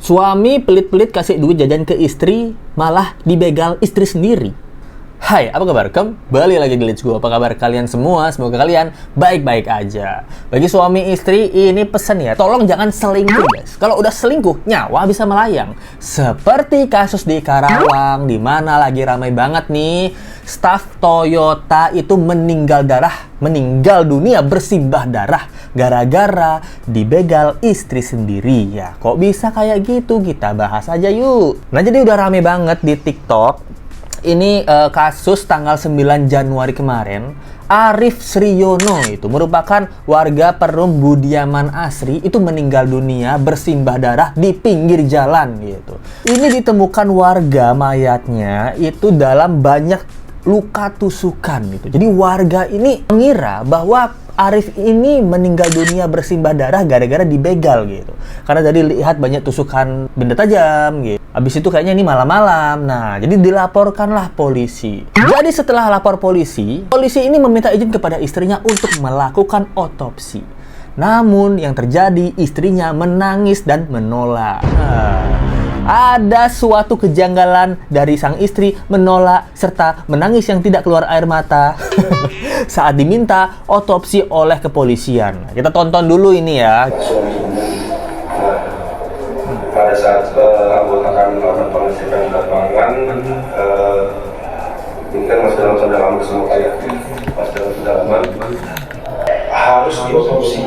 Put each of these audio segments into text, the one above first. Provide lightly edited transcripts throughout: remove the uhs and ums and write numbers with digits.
Suami pelit-pelit kasih duit jajan ke istri, malah dibegal istri sendiri. Hai, apa kabar? Kembali lagi di Let's Go. Apa kabar kalian semua? Semoga kalian baik-baik aja. Bagi suami istri, ini pesan ya, tolong jangan selingkuh guys. Kalau udah selingkuh, nyawa bisa melayang. Seperti kasus di Karawang, di mana lagi ramai banget nih, staf Toyota itu meninggal dunia bersimbah darah gara-gara dibegal istri sendiri. Ya, kok bisa kayak gitu? Kita bahas aja yuk. Nah, jadi udah rame banget di TikTok. Ini kasus tanggal 9 Januari kemarin. Arif Sriyono itu merupakan warga Perum Budiaman Asri itu meninggal dunia bersimbah darah di pinggir jalan gitu. Ini ditemukan warga mayatnya itu dalam banyak luka tusukan gitu. Jadi warga ini mengira bahwa Arif ini meninggal dunia bersimbah darah gara-gara dibegal gitu. Karena tadi lihat banyak tusukan benda tajam gitu. Habis itu kayaknya ini malam-malam. Nah, jadi dilaporkanlah polisi. Jadi setelah lapor polisi ini meminta izin kepada istrinya untuk melakukan otopsi. Namun yang terjadi istrinya menangis dan menolak. Ada suatu kejanggalan dari sang istri menolak serta menangis yang tidak keluar air mata saat diminta otopsi oleh kepolisian. Kita tonton dulu ini ya. Pada saat anggota kami melakukan pengecekan lapangan, ini kan masih dalam pendalaman bersama saya, masih dalam pendalaman harus diotopsi.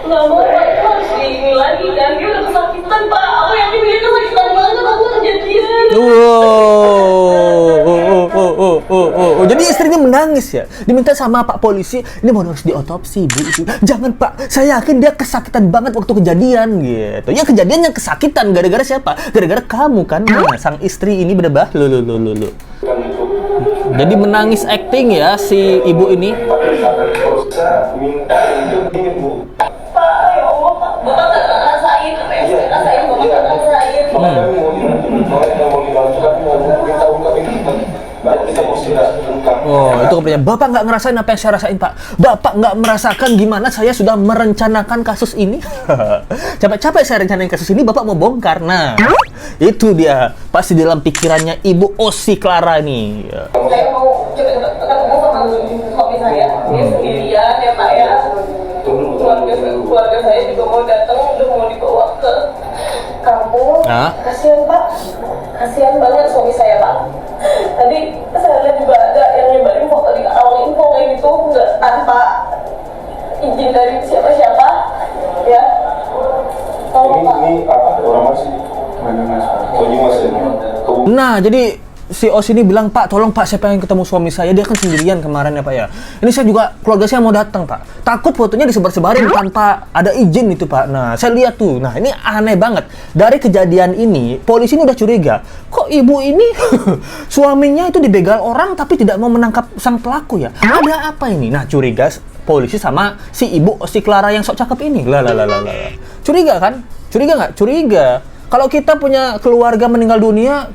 Nggak mau, Pak, itu harus ini lagi kan, dia udah kesakitan, Pak. Aku yakin dia kesakitan banget, aku kejadian. Jadi istrinya menangis ya, diminta sama Pak polisi, ini mau harus diotopsi Bu. Jangan Pak, saya yakin dia kesakitan banget waktu kejadian gitu. Ya kejadiannya kesakitan gara-gara siapa? Gara-gara kamu kan. Nah, sang istri ini berbah lu. Jadi menangis acting ya si ibu ini. Pak, ya Allah, Pak. Bapak nggak ngerasain apa yang saya rasain, Bapak nggak ngerasain. Oh, itu kemudian Bapak nggak ngerasain apa yang saya rasain, Pak. Bapak nggak merasakan gimana saya sudah merencanakan kasus ini. Capek-capek saya rencanain kasus ini, Bapak mau bongkar. Nah, itu dia pasti dalam pikirannya Ibu Osi Clara nih. Saya mau coba ketemu sama suami saya. Dia sendirian ya, Pak ya. Keluarga saya juga mau datang, udah mau dibawa ke kampung. Kasihan Pak, kasihan banget suami saya Pak. Tadi saya lihat juga ada yang nyebarin foto di awal info kayak gitu, nggak tanpa izin dari siapa-siapa, ya. Tolong Pak. Ini apa? Orang masih mana mas? Nah, jadi si Os ini bilang, Pak, tolong Pak, saya pengen ketemu suami saya. Dia kan sendirian kemarin ya Pak ya. Ini saya juga, keluarga saya mau datang Pak. Takut fotonya disebar-sebarin tanpa ada izin itu Pak. Nah, saya lihat tuh. Nah, ini aneh banget. Dari kejadian ini, polisi ini udah curiga. Kok ibu ini suaminya itu dibegal orang tapi tidak mau menangkap sang pelaku ya? Ada apa ini? Nah, curiga polisi sama si ibu Osi Clara yang sok cakep ini. Curiga kan? Curiga nggak? Curiga. Kalau kita punya keluarga meninggal dunia,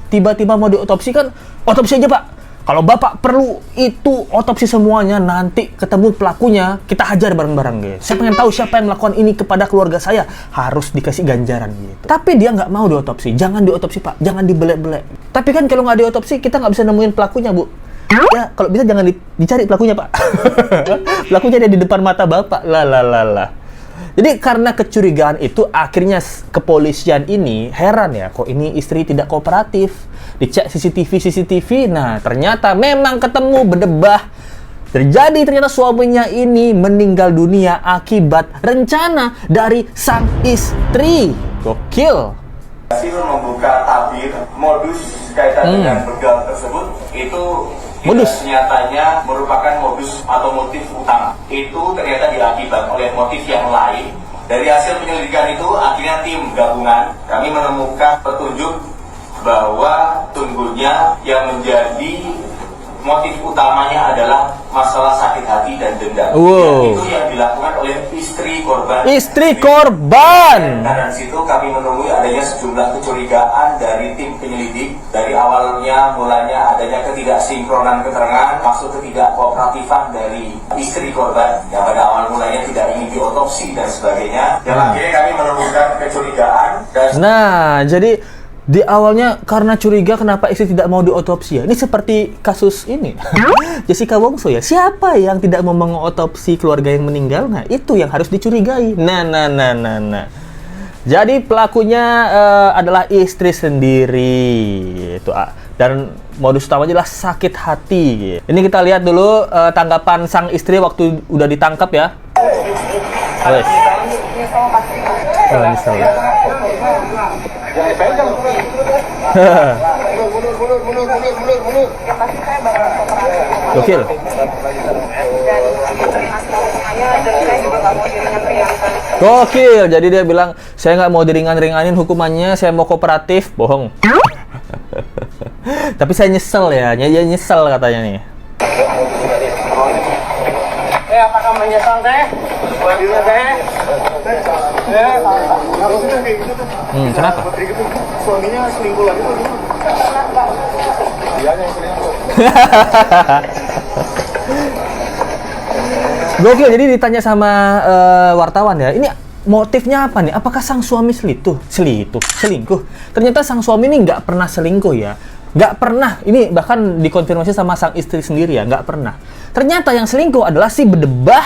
tiba-tiba mau diotopsi kan, otopsi aja Pak. Kalau Bapak perlu itu otopsi semuanya, nanti ketemu pelakunya, kita hajar bareng-bareng guys. Saya pengen tahu siapa yang melakukan ini kepada keluarga saya, harus dikasih ganjaran gitu. Tapi dia nggak mau diotopsi, jangan diotopsi Pak, jangan dibelek-belek. Tapi kan kalau nggak diotopsi, kita nggak bisa nemuin pelakunya Bu. Ya, kalau bisa jangan dicari pelakunya Pak. Pelakunya ada di depan mata Bapak. Jadi karena kecurigaan itu akhirnya kepolisian ini heran ya, kok ini istri tidak kooperatif. Dicek CCTV, nah ternyata memang ketemu berdebah. Ternyata suaminya ini meninggal dunia akibat rencana dari sang istri. Gokil. Hasil membuka tabir modus kaitan dengan begal tersebut itu nyatanya merupakan modus atau motif utama. Itu ternyata diakibat oleh motif yang lain. Dari hasil penyelidikan itu akhirnya tim gabungan kami menemukan petunjuk bahwa sungguhnya yang menjadi motif utamanya adalah masalah sakit hati dan dendam. Wow. Itu yang dilakukan oleh istri korban. Istri korban. Nah, dari situ kami menemui adanya sejumlah kecurigaan dari tim penyelidik. Dari awalnya mulanya adanya ketidaksinkronan keterangan, masuk ketidakkooperatifan dari istri korban yang pada awal mulanya tidak ingin diotopsi dan sebagainya. Dan akhirnya kami menemukan kecurigaan. Nah, jadi di awalnya karena curiga kenapa istri tidak mau diotopsi ya. Ini seperti kasus ini. Jessica Wongso ya. Siapa yang tidak mau mengotopsi keluarga yang meninggal? Nah, itu yang harus dicurigai. Nah. Jadi pelakunya adalah istri sendiri. Itu dan modus utamanya adalah sakit hati. Ini kita lihat dulu tanggapan sang istri waktu udah ditangkap ya. Wes. Nyesel. Gokil. Gokil. Jadi dia bilang, saya nggak mau diringan-ringanin hukumannya, saya mau kooperatif. Bohong. Tapi saya nyesel ya. Dia nyesel katanya nih. Apakah menyesal teh? Wadilnya teh? Kenapa? Suaminya selingkuh lagi tuh. Dia yang selingkuh. Gokil, jadi ditanya sama wartawan ya, ini motifnya apa nih? Apakah sang suami selingkuh? Ternyata sang suami ini nggak pernah selingkuh ya. Nggak pernah, ini bahkan dikonfirmasi sama sang istri sendiri ya, nggak pernah. Ternyata yang selingkuh adalah si bedebah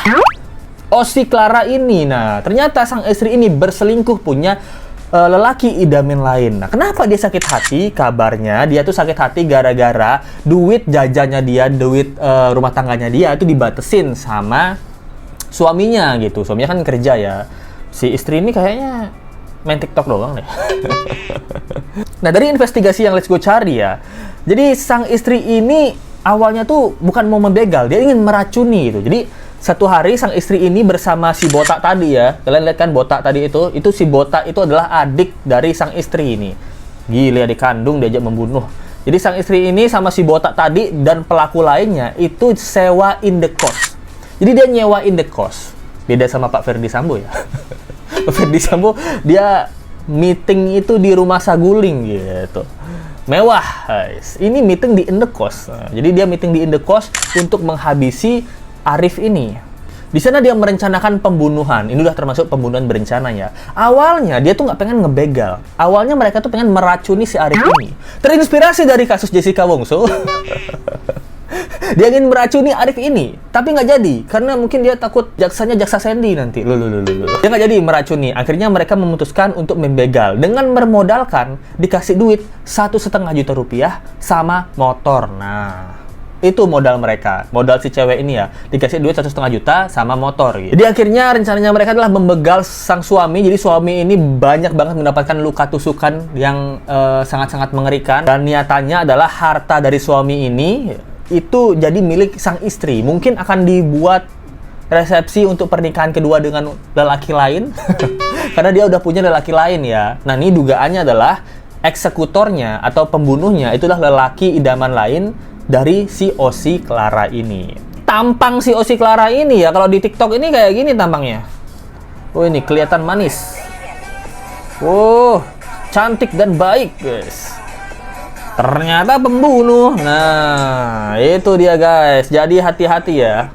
Osi Clara ini. Nah, ternyata sang istri ini berselingkuh punya lelaki idaman lain. Nah, kenapa dia sakit hati? Kabarnya dia tuh sakit hati gara-gara duit jajannya dia, duit rumah tangganya dia itu dibatesin sama suaminya gitu. Suaminya kan kerja ya. Si istri ini kayaknya main TikTok doang deh. Nah, dari investigasi yang Let's Go cari ya. Jadi sang istri ini awalnya tuh bukan mau membegal, dia ingin meracuni gitu. Jadi satu hari sang istri ini bersama si botak tadi ya. Kalian lihat kan botak tadi itu si botak itu adalah adik dari sang istri ini. Gila, dikandung diajak membunuh. Jadi sang istri ini sama si botak tadi dan pelaku lainnya itu sewa in the cost. Jadi dia nyewa in the cost. Beda sama Pak Ferdi Sambo ya. Pak Ferdi Sambo dia meeting itu di rumah saguling gitu. Mewah, guys. Ini meeting di in the cost. Nah, jadi dia meeting di in the cost untuk menghabisi Arif ini. Di sana dia merencanakan pembunuhan. Ini udah termasuk pembunuhan berencana ya. Awalnya dia tuh nggak pengen ngebegal. Awalnya mereka tuh pengen meracuni si Arif ini. Terinspirasi dari kasus Jessica Wongso. Dia ingin meracuni Arif ini, tapi nggak jadi karena mungkin dia takut jaksanya jaksa Sandy nanti. Dia nggak jadi meracuni. Akhirnya mereka memutuskan untuk membegal dengan bermodalkan dikasih duit 1,5 juta rupiah sama motor. Nah, itu modal mereka, modal si cewek ini ya, dikasih duit 1,5 juta sama motor gitu. Jadi akhirnya rencananya mereka adalah membegal sang suami. Jadi suami ini banyak banget mendapatkan luka tusukan yang sangat-sangat mengerikan, dan niatannya adalah harta dari suami ini itu jadi milik sang istri. Mungkin akan dibuat resepsi untuk pernikahan kedua dengan lelaki lain karena dia udah punya lelaki lain ya. Nah, ini dugaannya adalah eksekutornya atau pembunuhnya itulah lelaki idaman lain dari si Osi Clara ini. Tampang si Osi Clara ini ya, kalau di TikTok ini kayak gini tampangnya. Oh, ini kelihatan manis. Oh, cantik dan baik, guys. Ternyata pembunuh. Nah, itu dia, guys. Jadi hati-hati ya.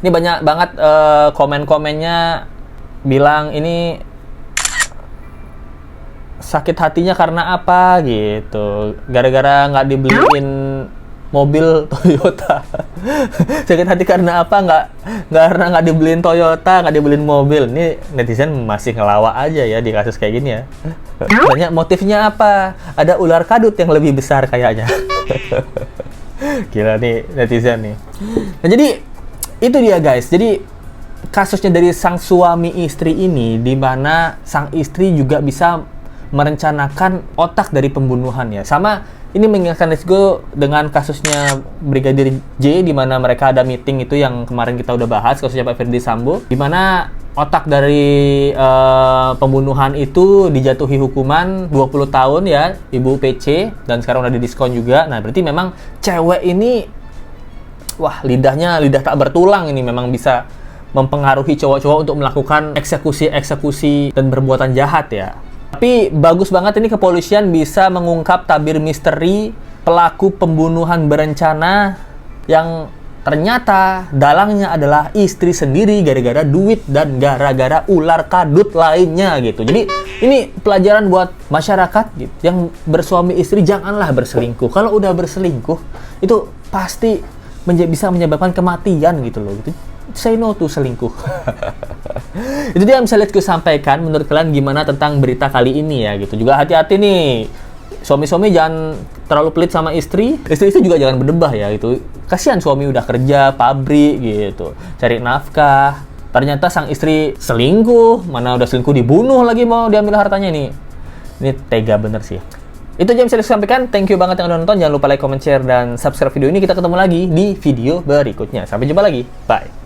Ini banyak banget komen-komennya bilang ini sakit hatinya karena apa gitu. Gara-gara nggak dibeliin mobil Toyota. Sakit hati karena apa? Karena nggak dibeliin Toyota, nggak dibeliin mobil. Ini netizen masih ngelawak aja ya di kasus kayak gini ya. Banyak motifnya apa? Ada ular kadut yang lebih besar kayaknya. Gila nih netizen nih. Nah, jadi itu dia, guys. Jadi kasusnya dari sang suami istri ini, di mana sang istri juga bisa merencanakan otak dari pembunuhan ya. Sama ini mengingatkan Let's Go dengan kasusnya Brigadir J, di mana mereka ada meeting itu yang kemarin kita udah bahas, kasusnya Pak Ferdi Sambo, di mana otak dari pembunuhan itu dijatuhi hukuman 20 tahun ya, Ibu PC, dan sekarang udah didiskon juga. Nah, berarti memang cewek ini wah lidah tak bertulang ini memang bisa mempengaruhi cowok-cowok untuk melakukan eksekusi dan perbuatan jahat ya. Tapi bagus banget ini kepolisian bisa mengungkap tabir misteri pelaku pembunuhan berencana yang ternyata dalangnya adalah istri sendiri gara-gara duit dan gara-gara ular kadut lainnya gitu. Jadi ini pelajaran buat masyarakat gitu, yang bersuami istri, janganlah berselingkuh. Kalau udah berselingkuh itu pasti bisa menyebabkan kematian gitu loh gitu. Say no to selingkuh. Itu dia yang bisa lihat gue sampaikan. Menurut kalian gimana tentang berita kali ini ya gitu. Juga hati-hati nih, suami-suami jangan terlalu pelit sama istri juga jangan berdebah ya gitu. Kasihan suami udah kerja pabrik gitu, cari nafkah, ternyata sang istri selingkuh, mana udah selingkuh dibunuh lagi mau diambil hartanya ini tega bener sih. Itu aja yang bisa disampaikan. Thank you banget yang udah nonton. Jangan lupa like, comment, share, dan subscribe video ini. Kita ketemu lagi di video berikutnya. Sampai jumpa lagi. Bye.